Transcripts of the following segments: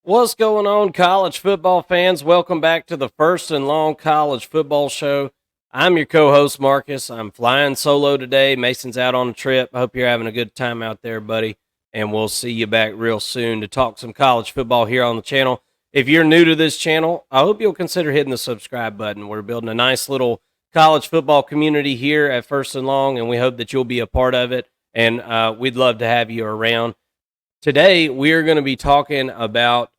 What's going on, college football fans? Welcome back to the First and Long College Football Show. I'm your co-host, Marcus. I'm flying solo today. Mason's out on a trip. I hope you're having a good time out there, buddy. And we'll see you back real soon to talk some college football here on the channel. If you're new to this channel, I hope you'll consider hitting the subscribe button. We're building a nice little college football community here at First and Long, and we hope that you'll be a part of it. And we'd love to have you around. Today, we're going to be talking about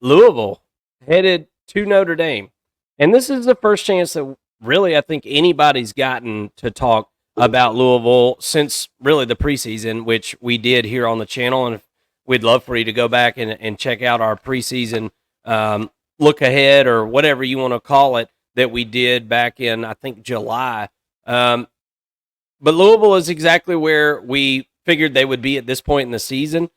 Louisville headed to Notre Dame. And this is the first chance that really I think anybody's gotten to talk about Louisville since really the preseason, which we did here on the channel. And we'd love for you to go back and check out our preseason look ahead or whatever you want to call it that we did back in, I think, July. But Louisville is exactly where we figured they would be at this point in the season.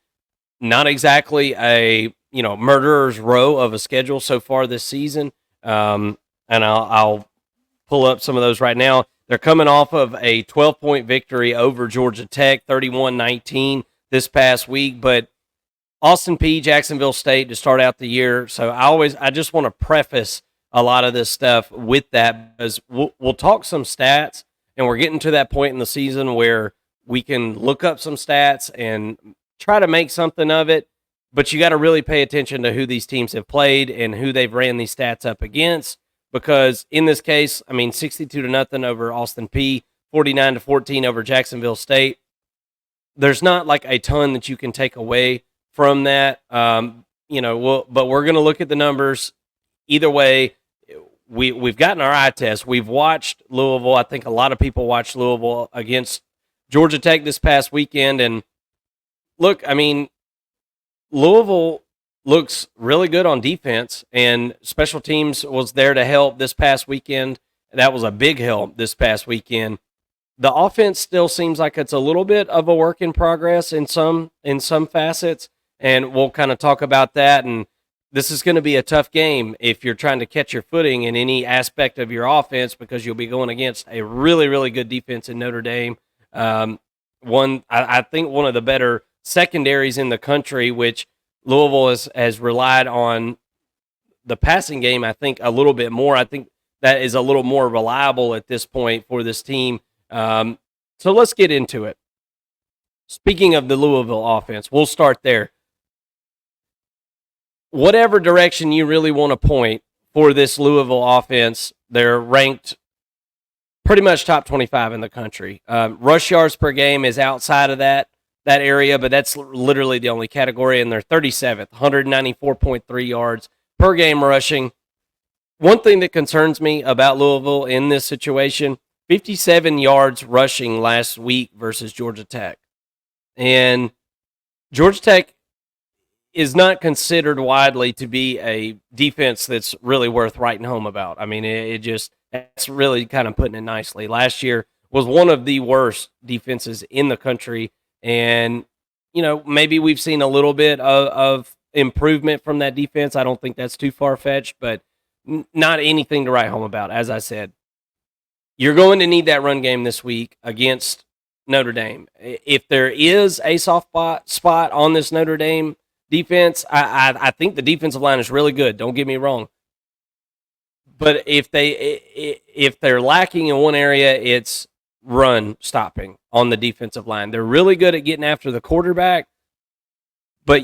Not exactly a murderer's row of a schedule so far this season. And I'll pull up some of those right now. They're coming off of a 12-point victory over Georgia Tech, 31-19 this past week. But Austin Peay, Jacksonville State to start out the year. So I just want to preface a lot of this stuff with that, because we'll talk some stats, and we're getting to that point in the season where we can look up some stats and try to make something of it. But you got to really pay attention to who these teams have played and who they've ran these stats up against. Because in this case, 62-0 over Austin Peay, 49-14 over Jacksonville State. There's not like a ton that you can take away from that. But we're going to look at the numbers. Either way, we've gotten our eye test. We've watched Louisville. I think a lot of people watched Louisville against Georgia Tech this past weekend. And look, Louisville looks really good on defense, and special teams was there to help this past weekend. That was a big help this past weekend. The offense still seems like it's a little bit of a work in progress in some facets, and we'll kind of talk about that. And this is going to be a tough game if you're trying to catch your footing in any aspect of your offense, because you'll be going against a really, really good defense in Notre Dame. I think one of the better secondaries in the country, which Louisville has relied on the passing game, I think, a little bit more. I think that is a little more reliable at this point for this team. So let's get into it. Speaking of the Louisville offense, we'll start there. Whatever direction you really want to point for this Louisville offense, they're ranked pretty much top 25 in the country. Rush yards per game is outside of that area, but that's literally the only category, and they're 37th, 194.3 yards per game rushing. One thing that concerns me about Louisville in this situation, 57 yards rushing last week versus Georgia Tech. And Georgia Tech is not considered widely to be a defense that's really worth writing home about. That's really kind of putting it nicely. Last year was one of the worst defenses in the country. And, maybe we've seen a little bit of improvement from that defense. I don't think that's too far-fetched, but not anything to write home about. As I said, you're going to need that run game this week against Notre Dame. If there is a soft spot on this Notre Dame defense, I think the defensive line is really good. Don't get me wrong. But if they're lacking in one area, it's run stopping on the defensive line. They're really good at getting after the quarterback, but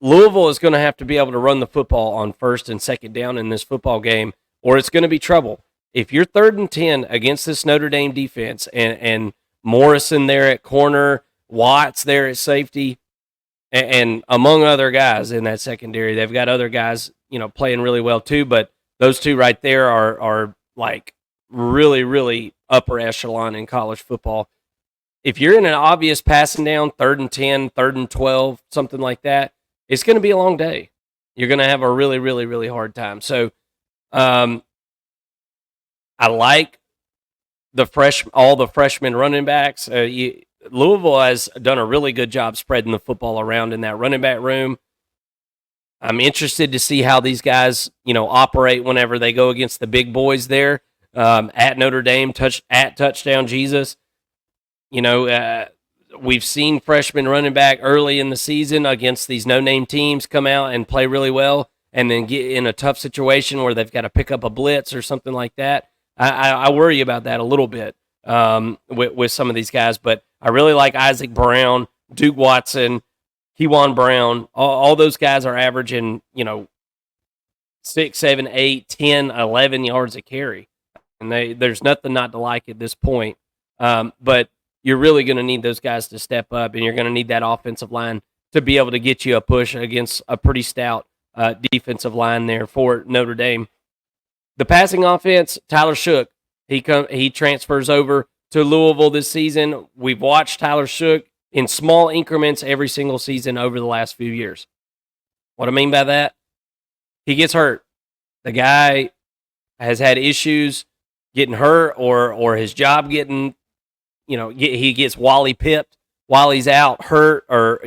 Louisville is going to have to be able to run the football on first and second down in this football game, or it's going to be trouble. If you're 3rd and 10 against this Notre Dame defense and Morrison there at corner, Watts there at safety, and among other guys in that secondary, they've got other guys, playing really well too, but those two right there are like really, really upper echelon in college football. If you're in an obvious passing down, 3rd and 10, 3rd and 12, something like that, it's going to be a long day. You're going to have a really, really, really hard time. So I like all the freshman running backs. Louisville has done a really good job spreading the football around in that running back room. I'm interested to see how these guys, operate whenever they go against the big boys there at Notre Dame, at Touchdown Jesus. we've seen freshman running back early in the season against these no-name teams come out and play really well, and then get in a tough situation where they've got to pick up a blitz or something like that. I worry about that a little bit with some of these guys, but I really like Isaac Brown, Duke Watson, Kewan Brown. All those guys are averaging, 6, 7, 8, 10, 11 yards a carry. And there's nothing not to like at this point. But you're really going to need those guys to step up, and you're going to need that offensive line to be able to get you a push against a pretty stout defensive line there for Notre Dame. The passing offense, Tyler Shook, he transfers over to Louisville this season. We've watched Tyler Shook in small increments every single season over the last few years. What I mean by that, he gets hurt. The guy has had issues getting hurt or his job getting, he gets Wally pipped while he's out, hurt, or,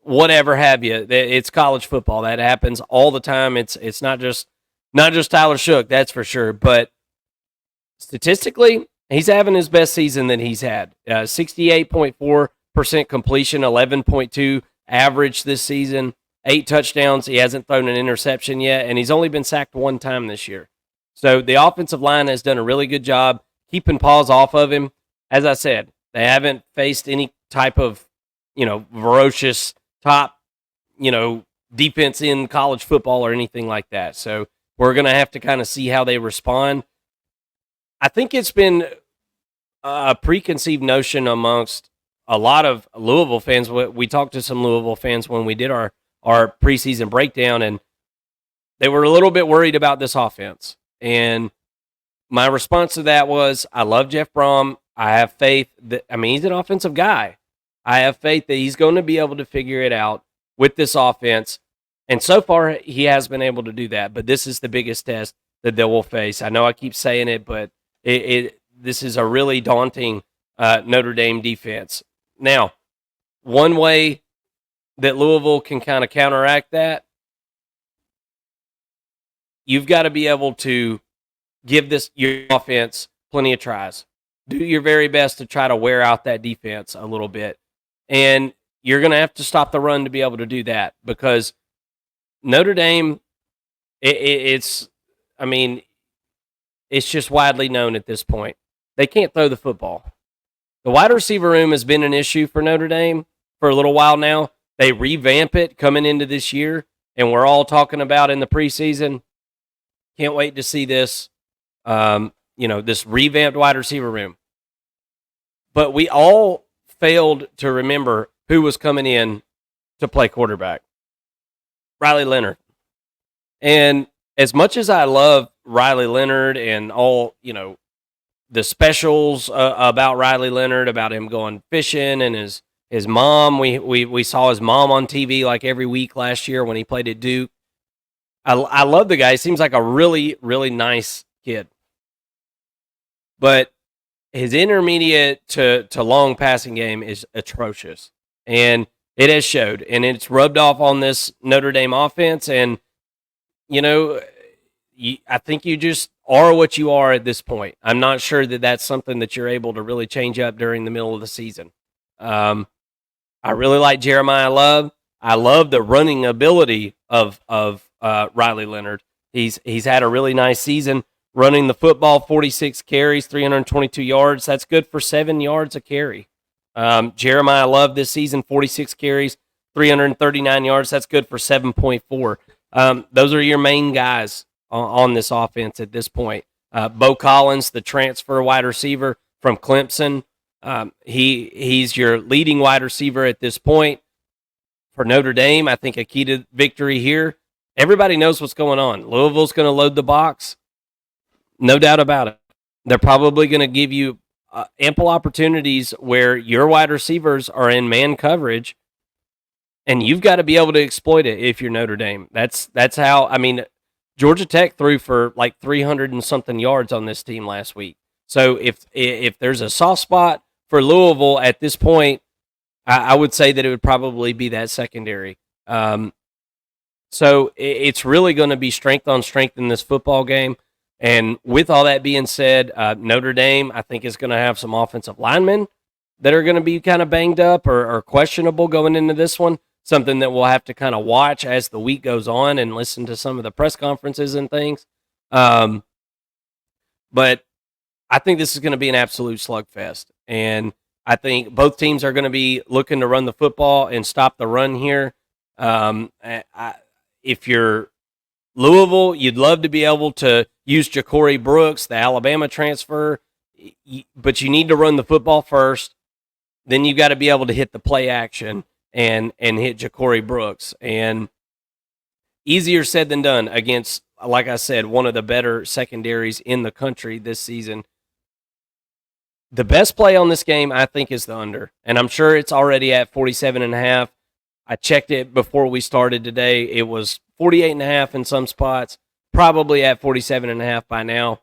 whatever have you. It's college football. That happens all the time. It's not just Tyler Shook, that's for sure. But statistically, he's having his best season that he's had. 68.4% completion, 11.2 average this season, 8 touchdowns. He hasn't thrown an interception yet, and he's only been sacked 1 time this year. So the offensive line has done a really good job keeping paws off of him. As I said, they haven't faced any type of, ferocious top, defense in college football or anything like that. So we're going to have to kind of see how they respond. I think it's been a preconceived notion amongst a lot of Louisville fans. We talked to some Louisville fans when we did our preseason breakdown, and they were a little bit worried about this offense. And my response to that was, I love Jeff Brom. I have faith that, he's an offensive guy. I have faith that he's going to be able to figure it out with this offense. And so far, he has been able to do that. But this is the biggest test that they will face. I know I keep saying it, but this is a really daunting Notre Dame defense. Now, one way that Louisville can kind of counteract that, you've got to be able to give your offense plenty of tries. Do your very best to try to wear out that defense a little bit. And you're going to have to stop the run to be able to do that, because Notre Dame, it's just widely known at this point. They can't throw the football. The wide receiver room has been an issue for Notre Dame for a little while now. They revamp it coming into this year, and we're all talking about in the preseason. Can't wait to see this, this revamped wide receiver room. But we all failed to remember who was coming in to play quarterback. Riley Leonard. And as much as I love Riley Leonard and all, the specials about Riley Leonard, about him going fishing and his mom, we saw his mom on TV like every week last year when he played at Duke. I love the guy. He seems like a really, really nice kid. But his intermediate to long passing game is atrocious. And it has showed. And it's rubbed off on this Notre Dame offense. And, I think you just are what you are at this point. I'm not sure that that's something that you're able to really change up during the middle of the season. I really like Jeremiah Love. I love the running ability of Riley Leonard. He's had a really nice season running the football, 46 carries, 322 yards. That's good for 7 yards a carry. Jeremiah Love this season, 46 carries, 339 yards. That's good for 7.4. Those are your main guys on this offense at this point. Bo Collins, the transfer wide receiver from Clemson, he's your leading wide receiver at this point. For Notre Dame, I think a key to victory here, everybody knows what's going on. Louisville's going to load the box. No doubt about it. They're probably going to give you ample opportunities where your wide receivers are in man coverage, and you've got to be able to exploit it if you're Notre Dame. That's how, Georgia Tech threw for like 300 and something yards on this team last week. So if there's a soft spot for Louisville at this point, I would say that it would probably be that secondary. So it's really going to be strength on strength in this football game. And with all that being said, Notre Dame, I think, is going to have some offensive linemen that are going to be kind of banged up or questionable going into this one. Something that we'll have to kind of watch as the week goes on and listen to some of the press conferences and things. But I think this is going to be an absolute slugfest. And I think both teams are going to be looking to run the football and stop the run here. If you're Louisville, you'd love to be able to use Ja'Cory Brooks, the Alabama transfer, but you need to run the football first. Then you got to be able to hit the play action and hit Ja'Cory Brooks. And easier said than done against, like I said, one of the better secondaries in the country this season. The best play on this game, I think, is the under. And I'm sure it's already at 47.5. I checked it before we started today. It was 48.5 in some spots, probably at 47.5 by now.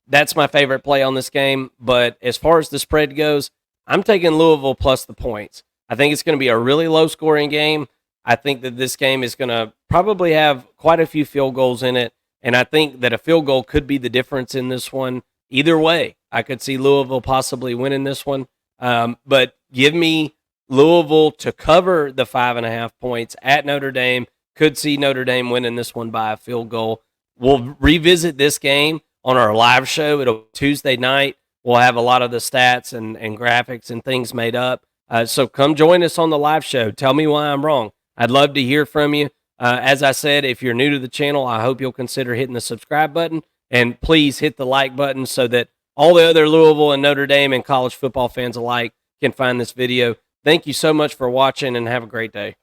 That's my favorite play on this game. But as far as the spread goes, I'm taking Louisville plus the points. I think it's going to be a really low-scoring game. I think that this game is going to probably have quite a few field goals in it, and I think that a field goal could be the difference in this one. Either way, I could see Louisville possibly winning this one, but give me Louisville to cover the 5.5 points at Notre Dame. Could see Notre Dame winning this one by a field goal. We'll revisit this game on our live show. It'll be Tuesday night. We'll have a lot of the stats and graphics and things made up. So come join us on the live show. Tell me why I'm wrong. I'd love to hear from you. As I said, if you're new to the channel, I hope you'll consider hitting the subscribe button. And please hit the like button so that all the other Louisville and Notre Dame and college football fans alike can find this video. Thank you so much for watching, and have a great day.